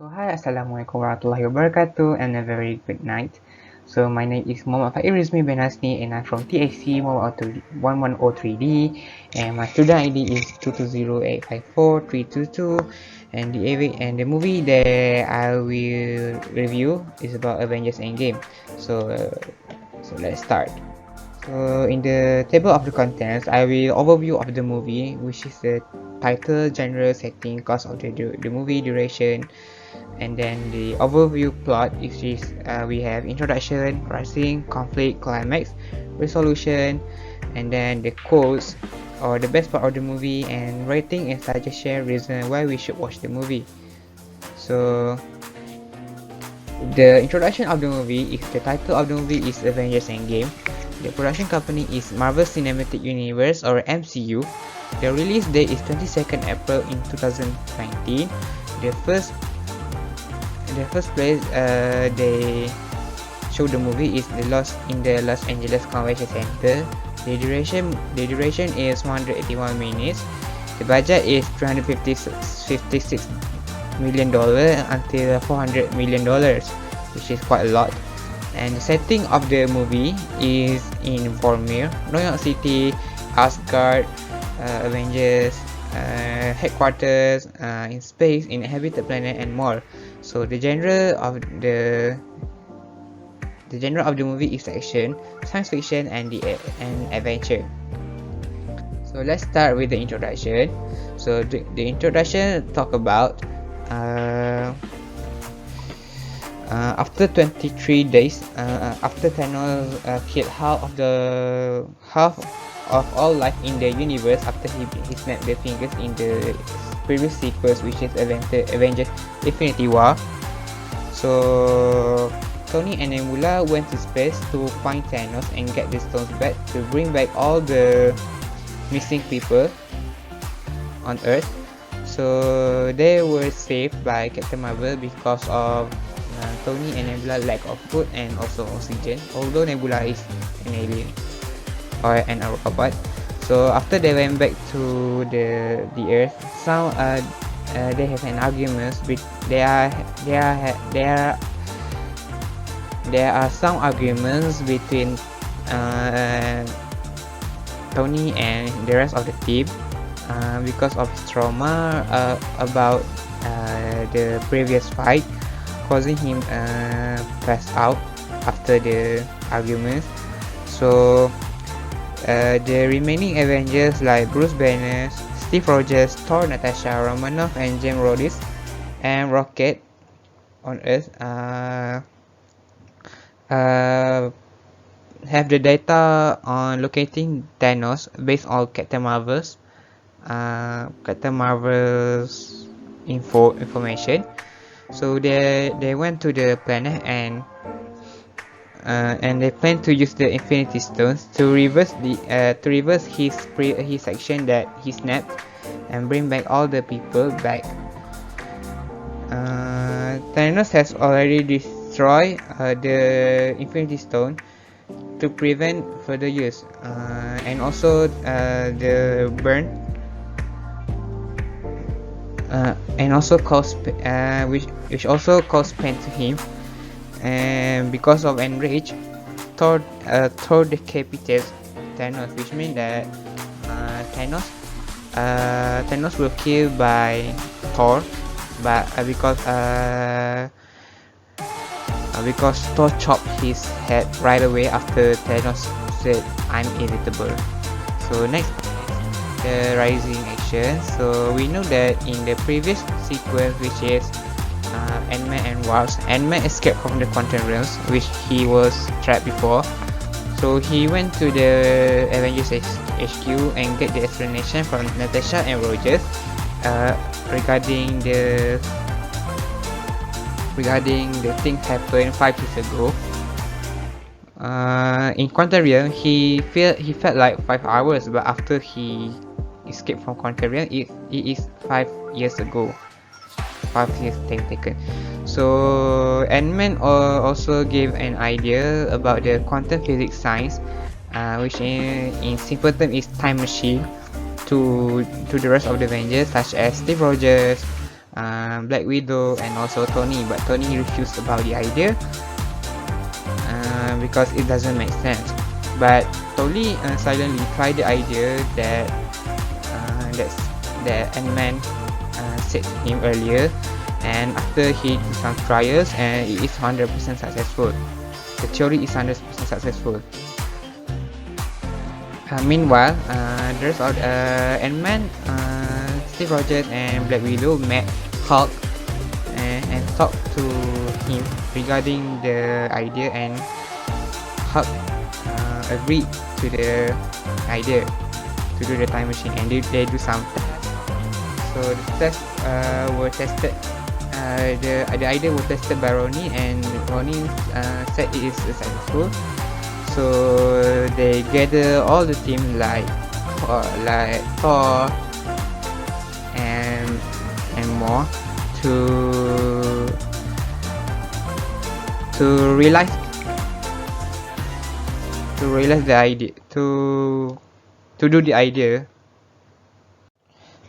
So hi, Assalamualaikum warahmatullahi wabarakatuh, and a very good night. So my name is Muhammad Faez Reezme bin Hasni, and I'm from TAC 1103D, and my student ID is 220854322, and the movie that I will review is about Avengers Endgame. So let's start. So in the table of the contents, I will overview of the movie, which is the title, genre, setting, cost of the movie, duration, and then the overview plot is we have introduction, rising, conflict, climax, resolution, and then the quotes or the best part of the movie, and rating and suggestion reason why we should watch the movie. So the introduction of the movie is the title of the movie is Avengers Endgame. The production company is Marvel Cinematic Universe or MCU. The release date is 22nd April in 2019. The first place they show the movie is in the Los Angeles Convention Center. The duration is 181 minutes. The budget is $356 million until $400 million, which is quite a lot. And the setting of the movie is in Vormir, New York City, Asgard, Avengers headquarters, in space, in inhabited planet, and more. So the genre of the movie is action, science fiction, and adventure. So let's start with the introduction. So the introduction talk about after 23 days, after Thanos killed half of all life in the universe after he snapped the fingers in the previous sequence, which is Avengers Infinity War. So Tony and Nebula went to space to find Thanos and get the stones back to bring back all the missing people on Earth. So they were saved by Captain Marvel because of Tony and Nebula lack of food and also oxygen, although Nebula is an alien or an robot. So after they went back to the Earth, they have an argument. There are some arguments between Tony and the rest of the team because of his trauma about the previous fight, causing him pass out after the arguments. So the remaining Avengers like Bruce Banner, Steve Rogers, Thor, Natasha Romanoff, and James Rhodes and Rocket on Earth have the data on locating Thanos based on Captain Marvel's information. So they went to the planet and they plan to use the Infinity Stones to reverse his action that he snapped and bring back all the people back. Thanos has already destroyed the Infinity Stone to prevent further use, and also the burn, and also which also caused pain to him. And because of enrage, Thor decapitates Thanos, which means that Thanos will killed by Thor, but because Thor chopped his head right away after Thanos said, "I'm inevitable." So next, the rising action. So we know that in the previous sequence, which is Ant-Man and Wasp, Ant-Man escaped from the quantum realms, which he was trapped before. So he went to the Avengers HQ and get the explanation from Natasha and Rogers regarding the thing happened 5 years ago. In quantum realm, he felt like 5 hours, but after he escaped from quantum realm, it is 5 years ago. 5 years taken. So Ant-Man also gave an idea about the quantum physics science, which in simple term is time machine, to the rest of the Avengers, such as Steve Rogers, Black Widow, and also Tony, but Tony refused about the idea because it doesn't make sense. But Tony silently tried the idea that Ant-Man said to him earlier, and after he did some trials, and it is 100% successful. The theory is 100% successful. Meanwhile, there's Ant-Man, Steve Rogers, and Black Widow met Hulk and talked to him regarding the idea, and Hulk agreed to the idea to do the time machine, and they do some tests. So the tests were tested. The idea was tested by Ronnie, and Ronnie said it is successful. So they gather all the team like Thor and more to realize the idea, to do the idea,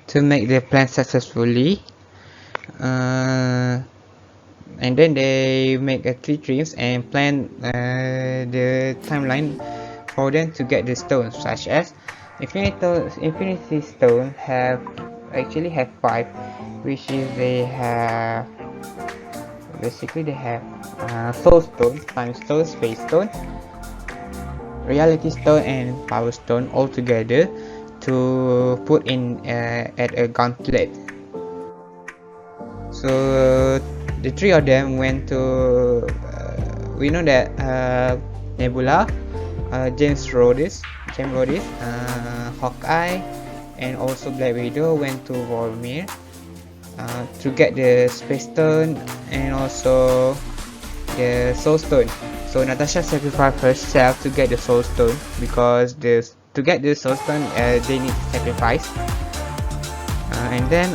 to make the plan successfully. And then they make 3 dreams and plan the timeline for them to get the stones, such as Infinity Stone actually have 5, which is they have Soul Stone, Time Stone, Space Stone, Reality Stone, and Power Stone all together to put in at a gauntlet. So the 3 of them went to we know that Nebula, James Rhodes, Hawkeye, and also Black Widow went to Vormir to get the Space Stone and also the Soul Stone. So Natasha sacrificed herself to get the Soul Stone, because to get the Soul Stone they need to sacrifice. And then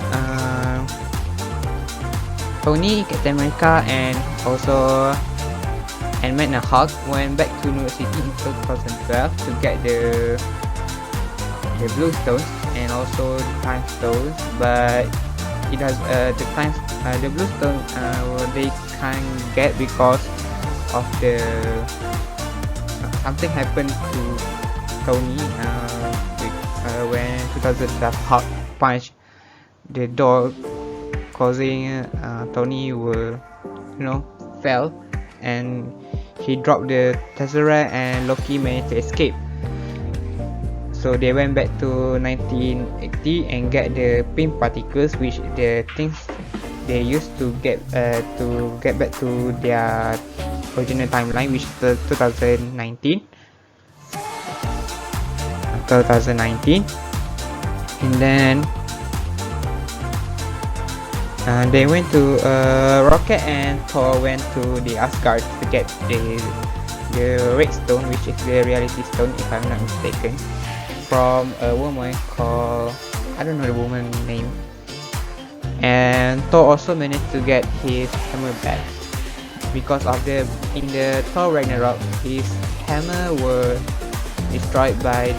Tony, Captain America, and also Ant-Man and Hulk went back to New York City in 2012 to get the Blue Stones and also the Time Stones, but it has the Blue Stone they can't get because of the something happened to Tony when 2012 Hulk punched the door, causing Tony fell, and he dropped the Tesseract, and Loki managed to escape. So they went back to 1980 and get the pink particles, which the things they used to get back to their original timeline, which is 2019. And then they went to Rocket and Thor went to the Asgard to get the Red Stone, which is the Reality Stone, if I'm not mistaken, from a woman called, I don't know the woman's name. And Thor also managed to get his hammer back because of in the Thor Ragnarok, his hammer were destroyed by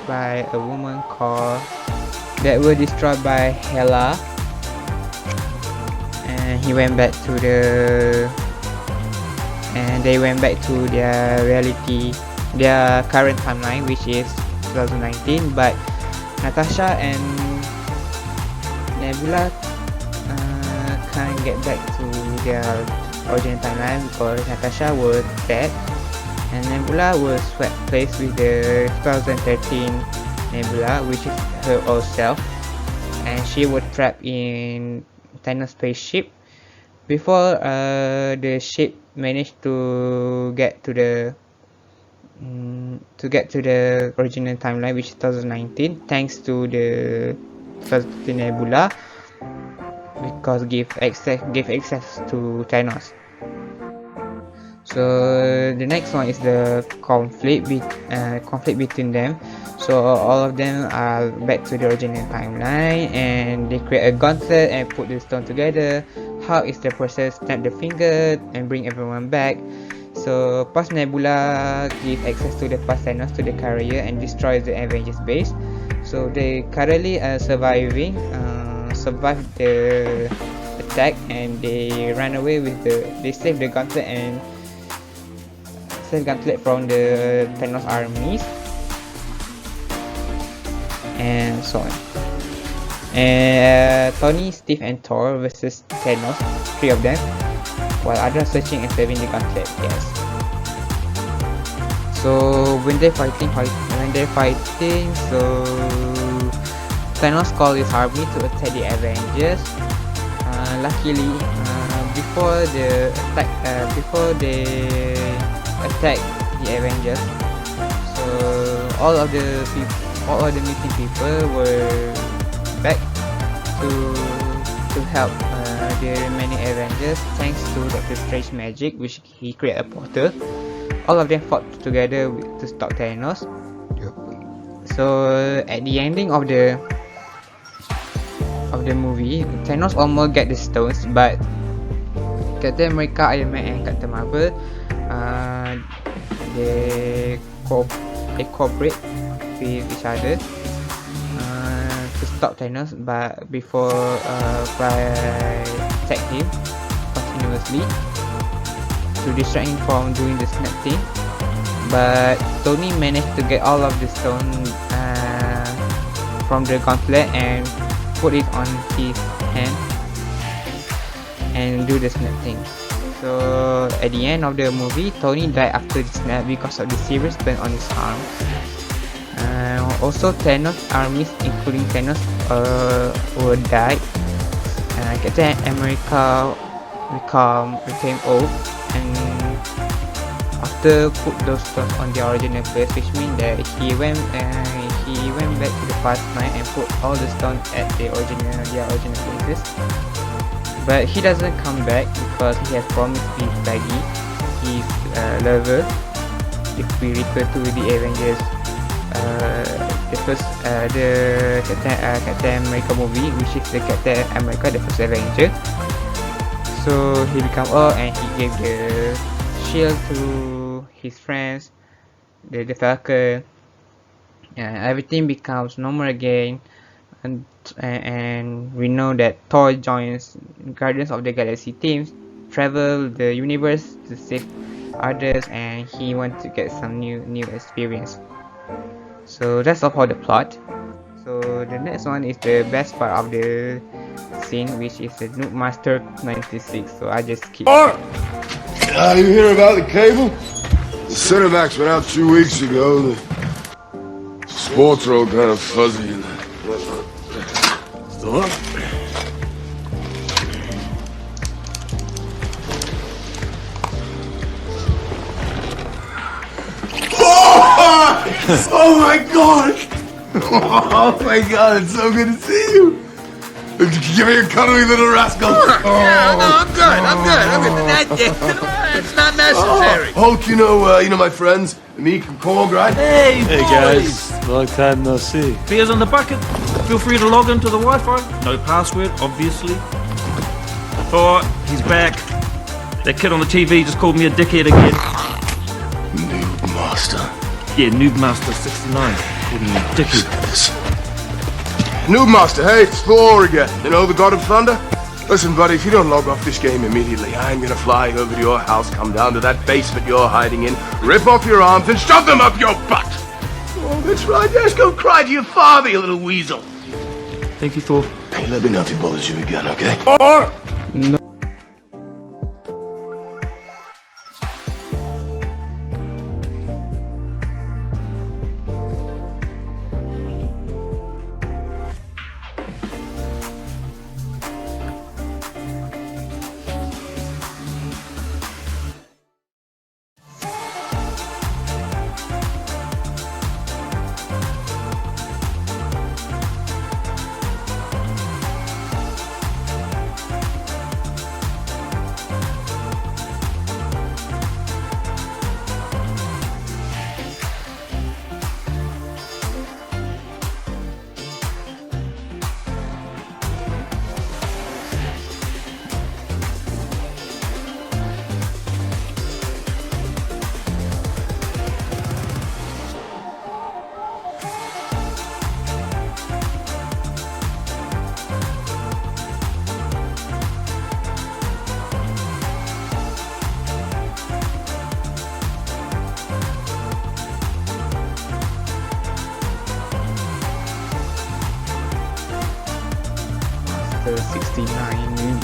a woman called Hela. And he went back to they went back to their current timeline, which is 2019. But Natasha and Nebula can't get back to their original timeline because Natasha was dead, and Nebula was swept place with the 2013 Nebula, which is her old self, and she was trapped in Thanos spaceship before the ship managed to get to the original timeline, which is 2019, thanks to the Nebula, because give access to Thanos. So the next one is the conflict between them. So all of them are back to the original timeline, and they create a gauntlet and put the stone together. How is the process? Snap the finger and bring everyone back. So past Nebula give access to the past Thanos to the carrier and destroys the Avengers base. So they currently are surviving survive the attack, and they run away with they save the gauntlet and save gauntlet from the Thanos armies, and so on. And Tony, Steve, and Thor versus Thanos, 3 of them, while others searching and saving the gauntlet. Yes. So when they're fighting, so Thanos called his army to attack the Avengers. Luckily, before they attack the Avengers, so all of the missing people were back to help the remaining Avengers, thanks to Doctor Strange magic, which he created a portal. All of them fought together to stop Thanos. Yep. So at the ending of the movie, Thanos almost get the stones, but Captain America, Iron Man, and Captain Marvel, they cooperate with each other to stop Thanos, but before attack him continuously to distract him from doing the snap thing. But Tony managed to get all of the stone from the gauntlet and put it on his hand and do the snap thing. So at the end of the movie, Tony died after the snap because of the serious burn on his arm. Also, Thanos armies, including Thanos, were died. Captain America became old, and after put those stones on the original place, which means that he went back to the past time and put all the stones at their original places. But he doesn't come back because he has promised his Peggy, his lover, if we refer to the Avengers, the Captain America movie, which is the Captain America, the first Avenger. So he became old and he gave the shield to his friends, the Falcon. Everything becomes normal again, and we know that Thor joins Guardians of the Galaxy teams, travel the universe to save others, and he wants to get some new experience. So that's all for the plot. So the next one is the best part of the scene, which is the Noob Master 96. So I just keep. You hear about the cable? The Cinemax went out 2 weeks ago. The sports are all kind of fuzzy. Still up? Oh my god! Oh my god, it's so good to see you! Give me a cuddly little rascal! Yeah, no, I'm good. It's not necessary. Hulk, you know my friends, Meek and Korg, right? Hey guys, long time no see. Beers on the bucket. Feel free to log into the Wi-Fi. No password, obviously. Thor, he's back. That kid on the TV just called me a dickhead again. Noob Master. Yeah, Noob Master 69. Called me a dickhead. Noob Master, hey, it's Thor again. You know, the God of Thunder? Listen, buddy, if you don't log off this game immediately, I'm gonna fly over to your house, come down to that basement you're hiding in, rip off your arms, and shove them up your butt! Oh, that's right, just go cry to your father, you little weasel. Thank you, Thor. Hey, let me know if he bothers you again, okay? No.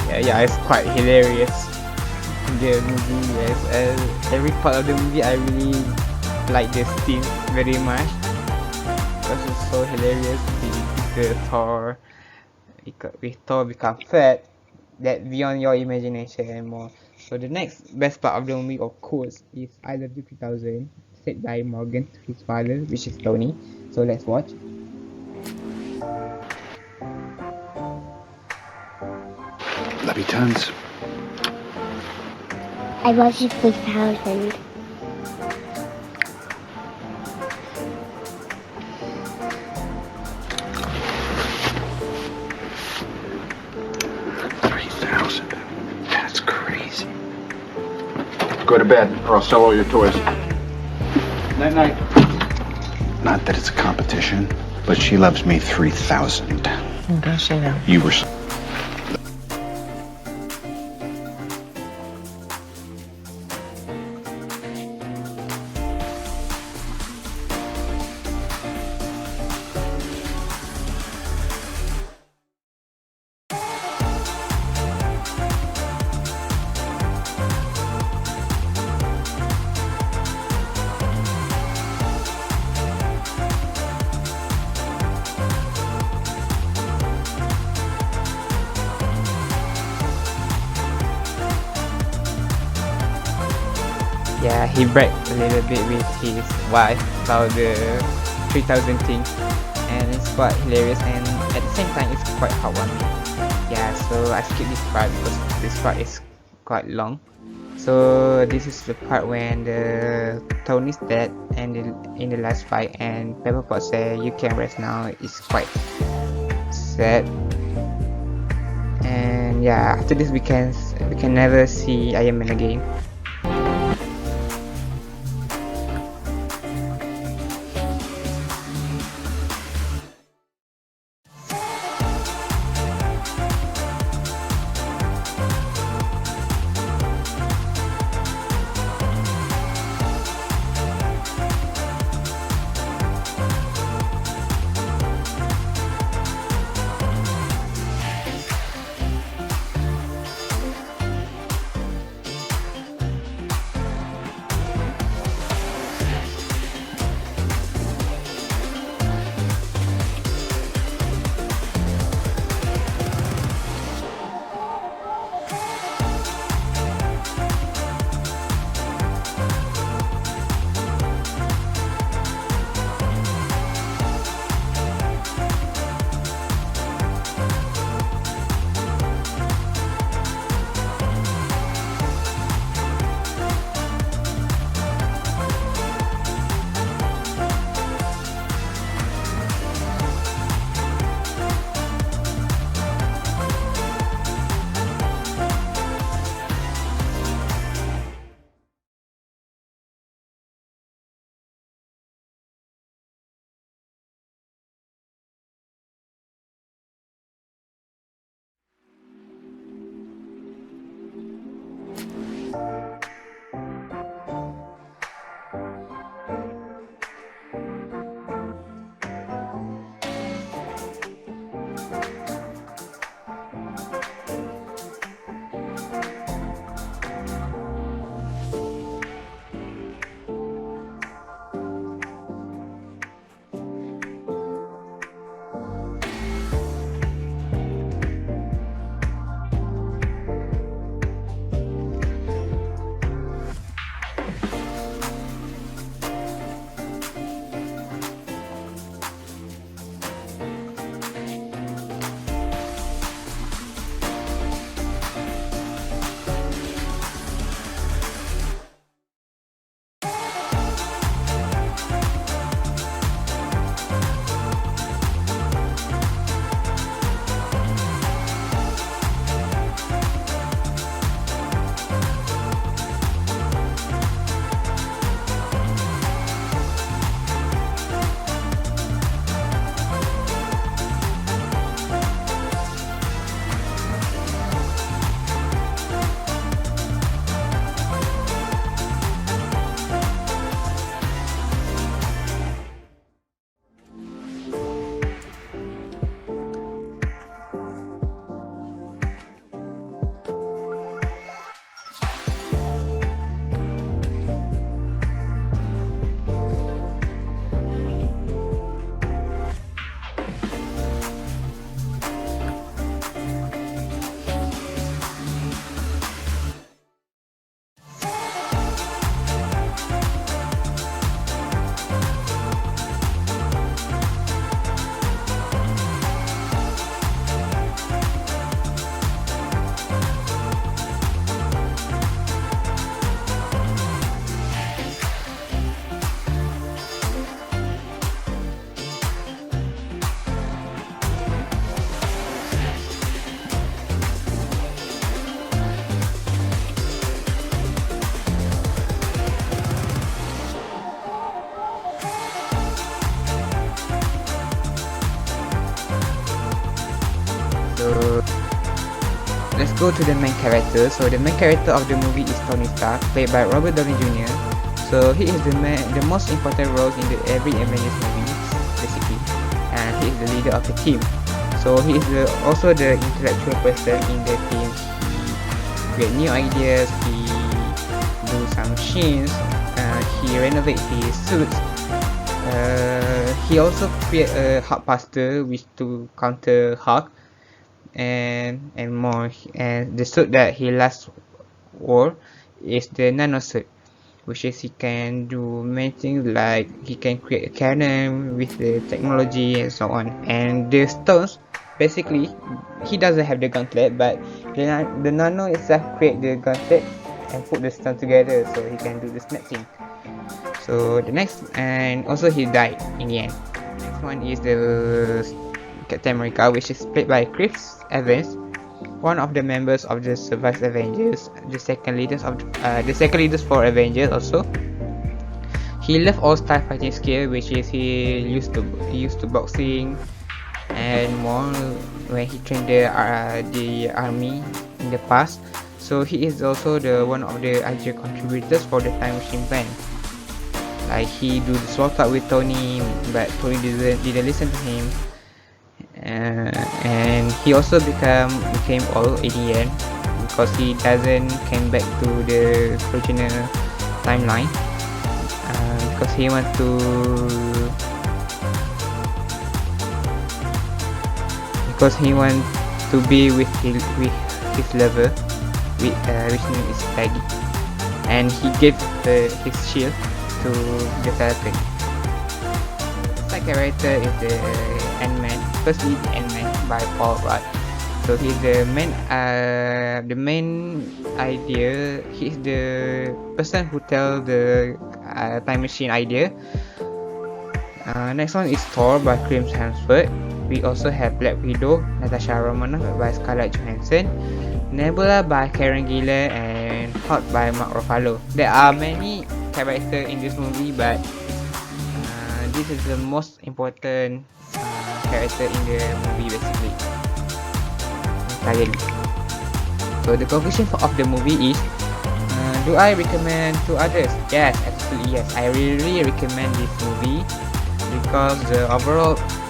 yeah, it's quite hilarious in the movie. Yes, every part of the movie I really like this scene very much because it's so hilarious. The Thor, with Thor become fat, that beyond your imagination and more. So the next best part of the movie, of course, is I Love You 3000, said by Morgan to his father, which is Tony. So let's watch. Love you tons. I love you 3000. That's crazy. Go to bed, or I'll sell all your toys. Night night. Not that it's a competition, but she loves me 3,000. Don't say that. You were. Yeah, he bragged a little bit with his wife about the 3000 thing, and it's quite hilarious, and at the same time it's quite heartwarming. Yeah, so I skipped this part because this part is quite long. So this is the part when the Tony's dead and in the last fight, and Pepperpot say you can rest now. It's quite sad. And yeah, after this we can never see Iron Man again. let's go to the main character. So the main character of the movie is Tony Stark, played by Robert Downey Jr. So he is the most important role in every Avengers movie, basically, and he is the leader of the team. So he is also the intellectual person in the team. He create new ideas, he do some machines, he renovate his suits. He also create a Hulkbuster which to counter Hulk and more. And the suit that he last wore is the nano suit, which is he can do many things, like he can create a cannon with the technology and so on. And the stones, basically, he doesn't have the gauntlet, but the nano itself create the gauntlet and put the stone together, so he can do the snatching. So the next, and also he died in the end. Next one is the Captain America, which is played by Chris Evans, one of the members of the survived Avengers, the second leaders for Avengers. Also, he left all style fighting skill, which is he used to boxing and more when he trained the army in the past. So he is also one of the ideal contributors for the time machine plan. Like he do the swap up with Tony, but Tony didn't listen to him. And he also became old in the end because he doesn't came back to the original timeline, because he want to be with his lover, which name is Peggy, and he gave his shield to the Falcon. The character is the Ant-Man, firstly the Ant-Man by Paul Rudd. So he's the main idea. He's the person who tell the time machine idea. Next one is Thor by Chris Hemsworth. We also have Black Widow, Natasha Romanoff by Scarlett Johansson, Nebula by Karen Gillan, and Hulk by Mark Ruffalo. There are many characters in this movie, but this is the most important character in the movie, basically. So the conclusion of the movie is, do I recommend to others? Yes, absolutely yes. I really recommend this movie because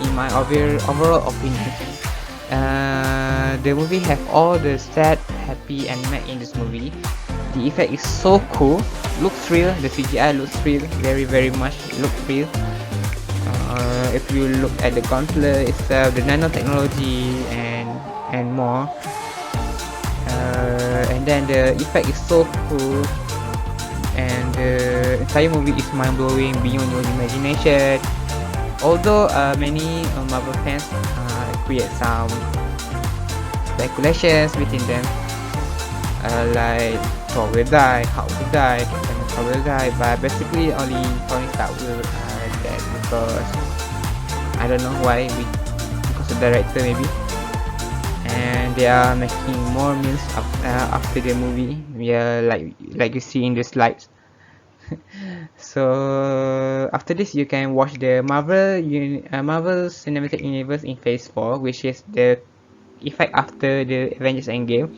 in my overall opinion, the movie have all the sad, happy, and mad in this movie. The effect is so cool, looks real. The CGI looks real, very much look real. If you look at the gauntlet itself, the nanotechnology and more, and then the effect is so cool, and the entire movie is mind-blowing beyond your imagination. Although many Marvel fans create some speculations between them, like Thor will die, Hulk will die, Captain America will die, but basically only Tony Stark will dead, because I don't know why, because the director maybe, and they are making more memes after the movie. Yeah, like you see in the slides. So after this, you can watch the Marvel Cinematic Universe in Phase 4, which is the effect after the Avengers Endgame.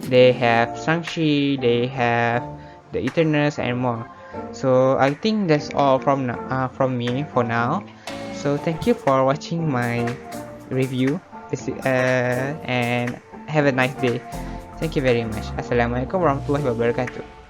They have Shang-Chi, they have the Eternals, and more. So I think that's all from me for now. So thank you for watching my review, and have a nice day. Thank you very much. Assalamualaikum warahmatullahi wabarakatuh.